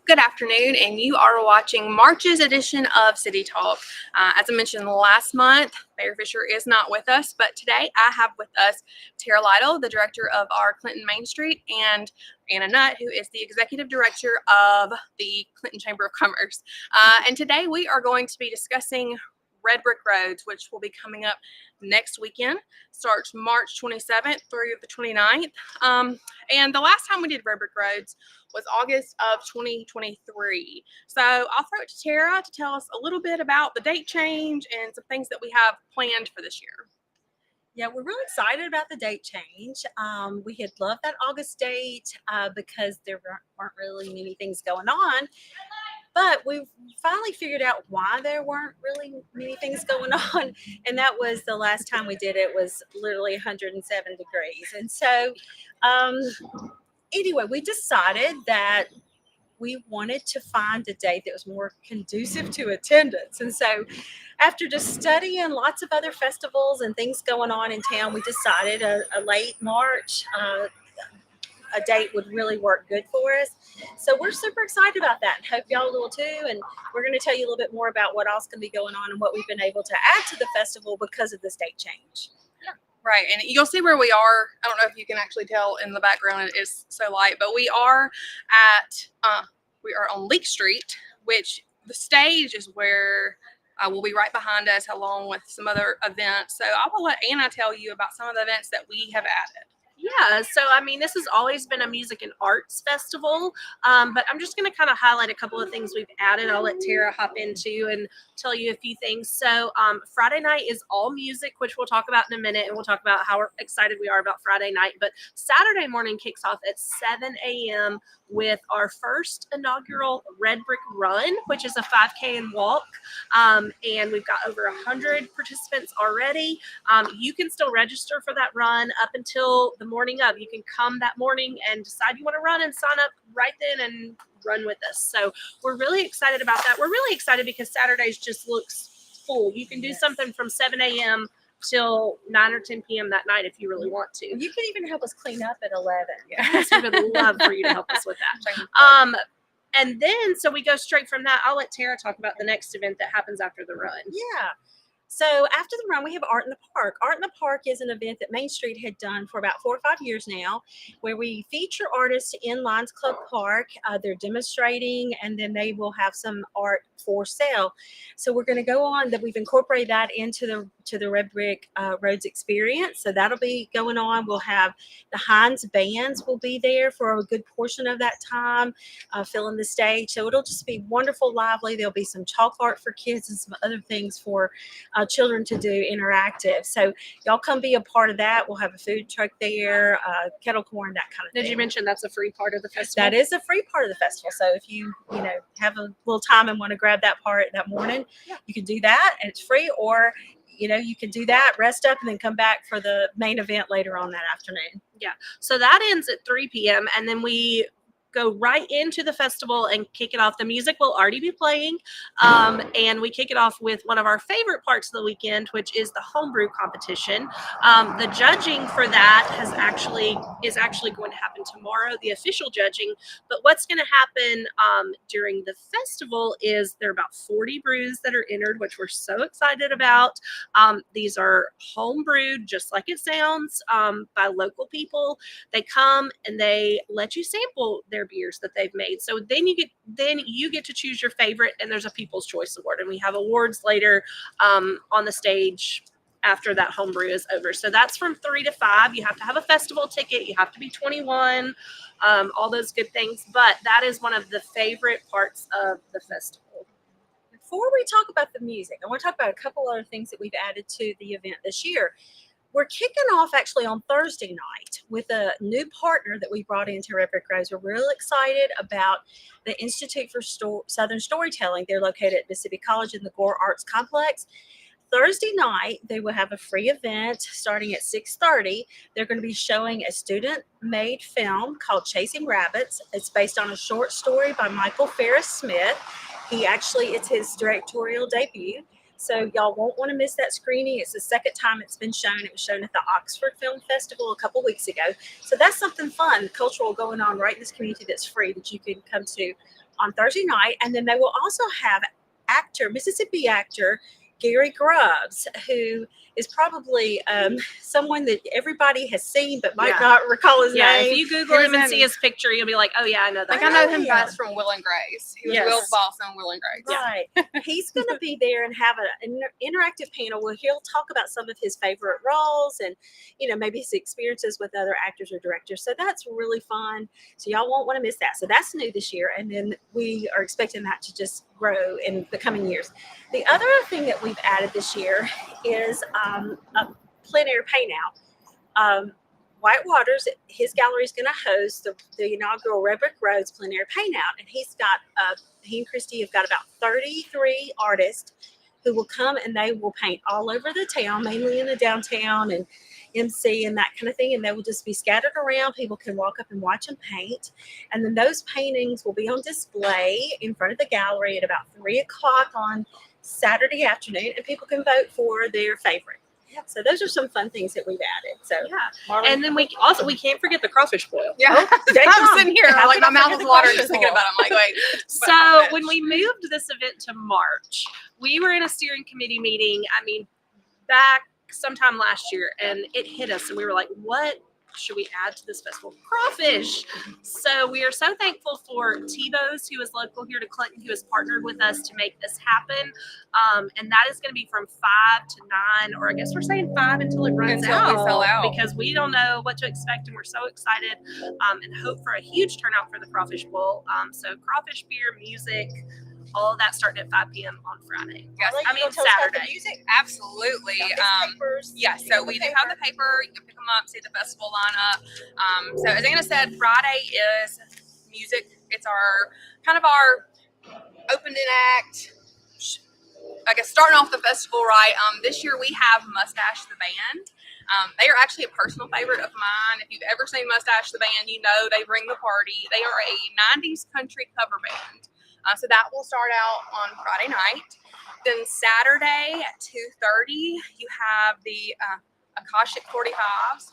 Good afternoon, and you are watching March's edition of City Talk. As I mentioned last month, Mayor Fisher is not with us, but today I have with us Tara Lytle, the director of our Clinton Main Street, and Anna Nutt, who is the executive director of the Clinton Chamber of Commerce. And today we are going to be discussing Red Brick Roads, which will be coming up next weekend. Starts March 27th through the 29th. And the last time we did Red Brick Roads was August of 2023. So I'll throw it to Tara to tell us a little bit about the date change and some things that we have planned for this year. Yeah, we're really excited about the date change. We had loved that August date because there weren't really many things going on. But we finally figured out why there weren't really many things going on. And that was the last time we did it was literally 107 degrees. And so anyway, we decided that we wanted to find a date that was more conducive to attendance. And so after just studying lots of other festivals and things going on in town, we decided a late March a date would really work good for us. So we're super excited about that and hope y'all will too. And we're going to tell you a little bit more about what else can be going on and what we've been able to add to the festival because of this date change. Right, and you'll see where we are. I don't know if you can actually tell in the background, it is so light, but we are on Leek Street, which the stage is where will be right behind us, along with some other events. So I will let Anna tell you about some of the events that we have added. Yeah, so I mean, this has always been a music and arts festival, but I'm just going to kind of highlight a couple of things we've added. I'll let Tara hop into and tell you a few things. So Friday night is all music, which we'll talk about in a minute, and we'll talk about how excited we are about Friday night. But Saturday morning kicks off at 7 a.m. with our first inaugural Red Brick Run, which is a 5K and walk, and we've got over 100 participants already. You can still register for that run up until the morning of. You can come that morning and decide you want to run and sign up right then and run with us. So we're really excited about that. We're really excited because Saturdays just looks full. You can do something from 7 a.m. till 9 or 10 p.m. that night if you really want to. You can even help us clean up at 11. Yes, we would love for you to help us with that. And then, so we go straight from that. I'll let Tara talk about the next event that happens after the run. Yeah. So after the run, we have Art in the Park. Art in the Park is an event that Main Street had done for about 4 or 5 years now, where we feature artists in Lions Club Park. They're demonstrating, and then they will have some art for sale. So we're going to go on that. We've incorporated that into the Red Brick Roads experience. So that'll be going on. We'll have the Heinz bands will be there for a good portion of that time, filling the stage. So it'll just be wonderful, lively. There'll be some chalk art for kids and some other things for children to do interactive. So y'all come be a part of that. We'll have a food truck there, kettle corn, that kind of thing. Did you mention that's a free part of the festival? That is a free part of the festival. So if you have a little time and want to grab that part that morning, you can do that, and it's free. Or you can do that, rest up, and then come back for the main event later on that afternoon. Yeah. So that ends at 3 p.m. and then we go right into the festival and kick it off. The music will already be playing, and we kick it off with one of our favorite parts of the weekend, which is the homebrew competition. The judging for that is actually going to happen tomorrow, the official judging. But what's going to happen during the festival is there are about 40 brews that are entered, which we're so excited about. These are homebrewed, just like it sounds, by local people. They come and they let you sample their beers that they've made. So then you get to choose your favorite, and there's a People's Choice Award, and we have awards later on the stage after that homebrew is over. So that's from 3 to 5. You have to have a festival ticket. You have to be 21, all those good things. But that is one of the favorite parts of the festival. Before we talk about the music, I want to talk about a couple other things that we've added to the event this year. We're kicking off actually on Thursday night with a new partner that we brought into Red Brick Roads. We're real excited about the Institute for Southern Storytelling. They're located at Mississippi College in the Gore Arts Complex. Thursday night, they will have a free event starting at 6:30. They're going to be showing a student-made film called Chasing Rabbits. It's based on a short story by Michael Ferris Smith. It's his directorial debut. So y'all won't want to miss that screening. It's the second time it's been shown. It was shown at the Oxford Film Festival a couple weeks ago. So that's something fun, cultural going on right in this community that's free that you can come to on Thursday night, and then they will also have Mississippi actor Gary Grubbs, who is probably someone that everybody has seen but might Yeah. not recall his Yeah, name. if you Google He him was and in- see his picture, you'll be like, oh yeah, I know that. Like I I know know him him. best from Will and Grace. He was Yes. Will Boss on Will and Grace. Right. He's going to be there and have an interactive panel where he'll talk about some of his favorite roles and, maybe his experiences with other actors or directors. So that's really fun. So y'all won't want to miss that. So that's new this year. And then we are expecting that to just grow in the coming years. The other thing that we've added this year is a plein air paint out. White Waters, his gallery is going to host the inaugural Red Brick Roads plein air paint out, and he and Christy have got about 33 artists who will come and they will paint all over the town, mainly in the downtown and MC and that kind of thing, and they will just be scattered around. People can walk up and watch them paint, and then those paintings will be on display in front of the gallery at about 3:00 on Saturday afternoon, and people can vote for their favorite. So those are some fun things that we've added. So Yeah. Marlon, And then we can't forget the crawfish boil. Yeah. they I'm come. sitting here How like could my I mouth forget is the watering crawfish just thinking boil? about it. I'm like, wait. So when we moved this event to March, we were in a steering committee meeting. Back sometime last year, and it hit us, and we were like, "What should we add to this festival? Crawfish." So we are so thankful for Tebow's, who is local here to Clinton, who has partnered with us to make this happen. And that is going to be from 5 to 9, or I guess we're saying 5 until it runs Until we sell out. because we don't know what to expect, and we're so excited and hope for a huge turnout for the Crawfish Bowl. So crawfish, beer, music, all of that starting at 5 p.m. on Friday. Yes, Marlon, I you mean, gonna tell us about the Saturday. music? absolutely. Got his papers. Yeah, so we do have the paper. You can pick them up, see the festival lineup. So as Anna said, Friday is music. It's our opening act. I guess starting off the festival right. This year we have Mustache the Band. They are actually a personal favorite of mine. If you've ever seen Mustache the Band, you know they bring the party. They are a 90s country cover band. So that will start out on Friday night. Then Saturday at 2:30, you have the Akashic 45s.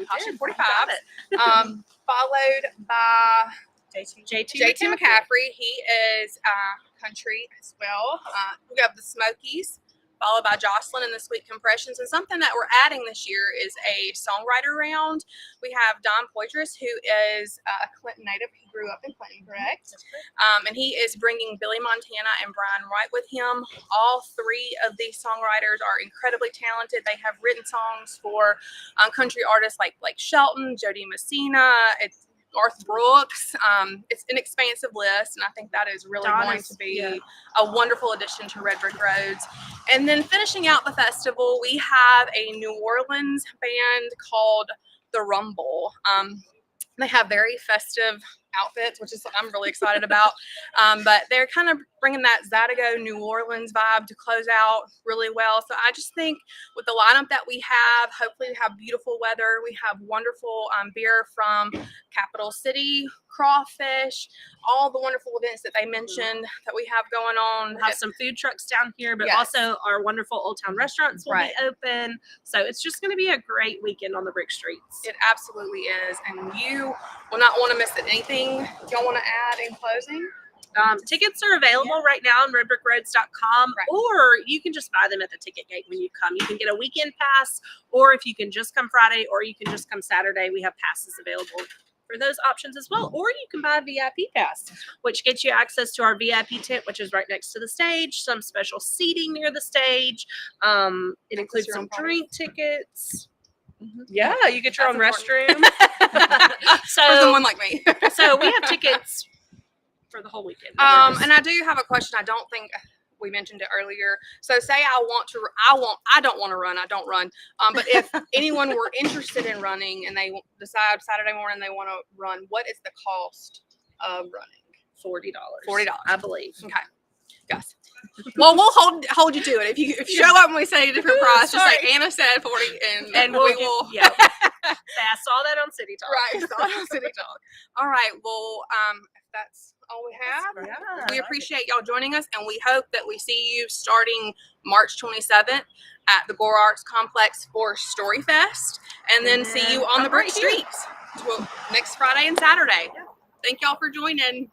Akashic 45s. Followed by JT McCaffrey. He is country as well. We have the Smokies, followed by Jocelyn and the Sweet Compressions. And something that we're adding this year is a songwriter round. We have Don Poitras, who is a Clinton native. He grew up in Clinton, correct? And he is bringing Billy Montana and Brian Wright with him. All three of these songwriters are incredibly talented. They have written songs for country artists like Blake Shelton, Jody Messina, Garth Brooks. It's an expansive list, and I think that is really going to be a wonderful addition to Red Brick Roads. And then finishing out the festival, we have a New Orleans band called The Rumble. They have very festive outfits, which is what I'm really excited about. But they're kind of bringing that Zydeco New Orleans vibe to close out really well. So I just think with the lineup that we have, hopefully we have beautiful weather. We have wonderful beer from Capital City, Crawfish, all the wonderful events that they mentioned that we have going on. We'll have some food trucks down here, but Yes. also our wonderful Old Town restaurants will Right. be open. So it's just going to be a great weekend on the brick streets. It absolutely is. And you will not want to miss anything y'all want to add in closing. Tickets are available right now on redbrickrroads.com, Right. or you can just buy them at the ticket gate when you come. You can get a weekend pass, or if you can just come Friday, or you can just come Saturday. We have passes available for those options as well. Or you can buy a VIP pass, which gets you access to our VIP tent, which is right next to the stage, some special seating near the stage. It includes your some own party. drink tickets. Mhm. Yeah, you get your own That's restroom. For So, someone like me. so we have tickets for the whole weekend. And I do have a question. I don't think we mentioned it earlier. So say I don't want to run. I don't run. But if anyone were interested in running and they decide Saturday morning they want to run, what is the cost of running? $40. $40. I believe. Okay. Yes. Well, we'll hold you to it. If you show up and we say a different price, just say Sorry. Anna said 40, and we'll we give- will. Yeah. I saw that on City Talk. Right. So on City Talk. All right. Well, if that's all we have. Yeah. We appreciate y'all joining us, and we hope that we see you starting March 27th at the Gore Arts Complex for Story Fest, and then see you on the I'm right brick here. streets next Friday and Saturday. Thank y'all for joining.